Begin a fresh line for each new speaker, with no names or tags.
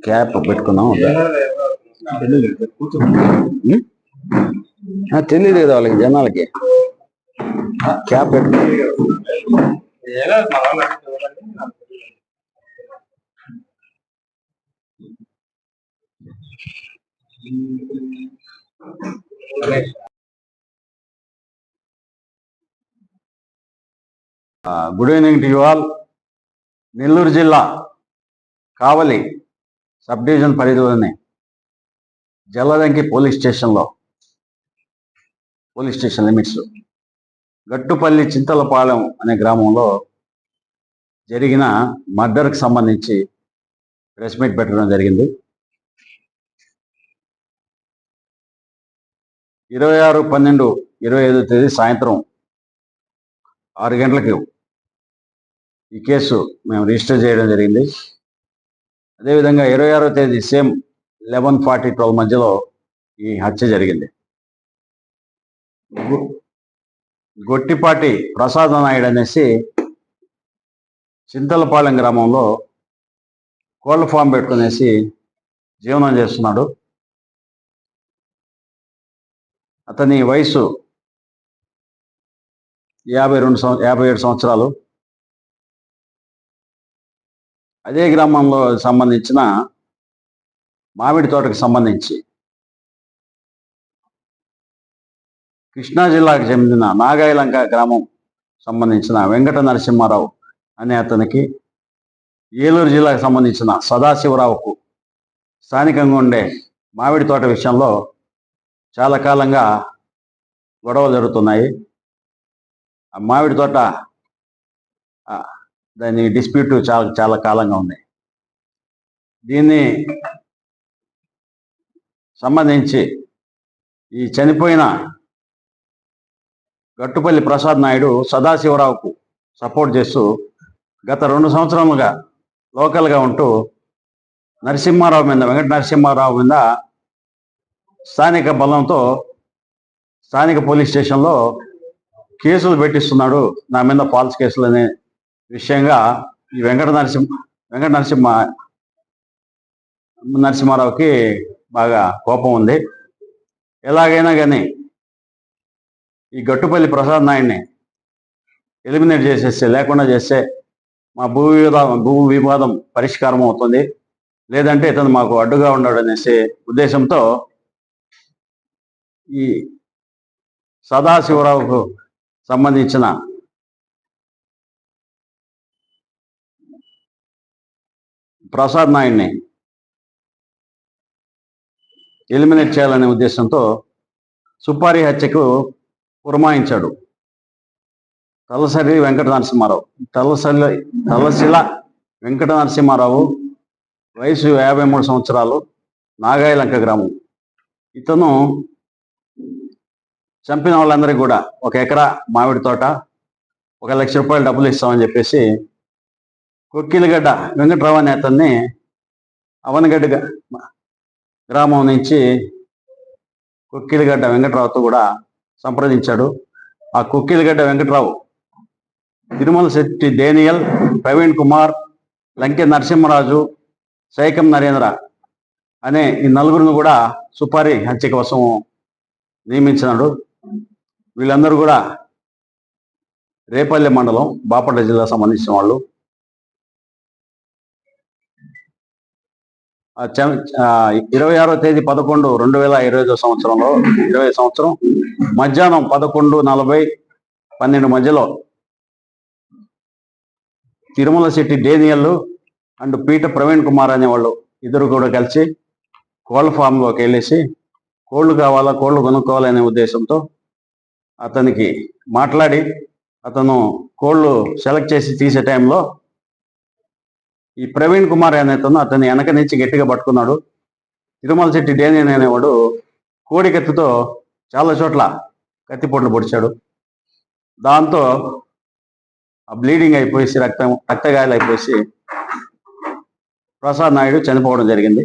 Cap పెట్టుకున్నాం. తెలియదు కదా వాళ్ళకి, జనాలకి. క్యాప్ పెట్టుకున్నాం. Good evening to you all. Nellore జిల్లా కావలి సబ్ డివిజన్ పరిధిలోని Jaladanki police station limits Gattupalli Chintalapalem అనే గ్రామంలో జరిగిన మర్డర్కి సంబంధించి ప్రెస్ మీట్ పెట్టడం జరిగింది. 26/12/25 తేదీ సాయంత్రం 6 గంటలకు ఈ కేసు మేము రిజిస్టర్ చేయడం జరిగింది. అదేవిధంగా 26వ తేదీ సేమ్ 11:40-12 మధ్యలో ఈ హత్య జరిగింది. గొట్టిపాటి ప్రసాద్ నాయుడు అనేసి చింతలపాలెం గ్రామంలో కోళ్ల ఫామ్ పెట్టుకునేసి జీవనం చేస్తున్నాడు. అతని వయసు 57 సంవత్సరాలు. అదే గ్రామంలో సంబంధించిన మామిడి తోటకు సంబంధించి కృష్ణా జిల్లాకు చెందిన నాగాయలంక గ్రామం సంబంధించిన వెంకట నరసింహారావు అనే అతనికి, ఏలూరు జిల్లాకు సంబంధించిన సదాశివరావుకు స్థానికంగా ఉండే మామిడి తోట విషయంలో చాలా కాలంగా గొడవలు జరుగుతున్నాయి. ఆ మామిడి తోట దాని డిస్ప్యూట్ చాలా కాలంగా ఉంది. దీన్ని సంబంధించి ఈ చనిపోయిన గట్టుపల్లి ప్రసాద్ నాయుడు సదాశివరావుకు సపోర్ట్ చేస్తూ గత 2 సంవత్సరాలుగా లోకల్గా ఉంటూ వెంకట నరసింహారావు మీద స్థానిక బలంతో స్థానిక పోలీస్ స్టేషన్లో కేసులు పెట్టిస్తున్నాడు, నా మీద ఫాల్స్ కేసులు అనే విషయంగా ఈ వెంకట నరసింహారావుకి బాగా కోపం ఉంది. ఎలాగైనా కానీ ఈ గట్టుపల్లి ప్రసాద్ నాయుడిని ఎలిమినేట్ చేసేస్తే, లేకుండా చేస్తే మా భూ వివాదం పరిష్కారం అవుతుంది, లేదంటే ఇతను మాకు అడ్డుగా ఉన్నాడు అనేసి ఉద్దేశంతో ఈ సదాశివరావుకు సంబంధించిన ప్రసాద్ నాయుడిని ఎలిమినేట్ చేయాలనే ఉద్దేశంతో సుపారీ హత్యకు పురమాయించాడు తలసిల వెంకట నరసింహారావు. వయసు 53 సంవత్సరాలు, నాగాయలంక గ్రామం. ఇతను చంపిన వాళ్ళందరికీ కూడా 1 ఎకరా మామిడి తోట, 1 లక్ష రూపాయలు డబ్బులు ఇస్తామని చెప్పేసి కొక్కిలిగడ్డ వెంకట్రావు అనే అతన్ని అవనగడ్డ గ్రామం నుంచి కొక్కిలిగడ్డ వెంకట్రావుతో కూడా సంప్రదించాడు. ఆ కొక్కిలిగడ్డ వెంకట్రావు, తిరుమల శెట్టి డేనియల్, ప్రవీణ్ కుమార్, లంకె నరసింహరాజు, సైకం నరేంద్ర అనే ఈ 4గురిని కూడా సుపారీ హత్య కోసం నియమించినాడు. వీళ్ళందరూ కూడా రేపల్లె మండలం, బాపట్ల జిల్లా సంబంధించిన వాళ్ళు. 26వ తేదీ 11/2020 సంవత్సరంలో 20 సంవత్సరం మధ్యాహ్నం 11:40-12 మధ్యలో తిరుమల శెట్టి డేనియల్ అండ్ పీట ప్రవీణ్ కుమార్ అనేవాళ్ళు ఇద్దరు కూడా కలిసి కోళ్ల ఫామ్లోకి వెళ్ళేసి కోళ్ళు కావాలా, కోళ్ళు కొనుక్కోవాలనే ఉద్దేశంతో అతనికి మాట్లాడి, అతను కోళ్ళు సెలెక్ట్ చేసి తీసే టైంలో ఈ ప్రవీణ్ కుమార్ అనేతను అతన్ని వెనక నుంచి గట్టిగా పట్టుకున్నాడు. తిరుమల శెట్టి డేనియల్ అనేవాడు కోడి కత్తితో చాలా చోట్ల కత్తిపోట్లు పొడిచాడు. దాంతో ఆ బ్లీడింగ్ అయిపోయి రక్తగాయాలు అయిపోయి ప్రసాద్ నాయుడు చనిపోవడం జరిగింది.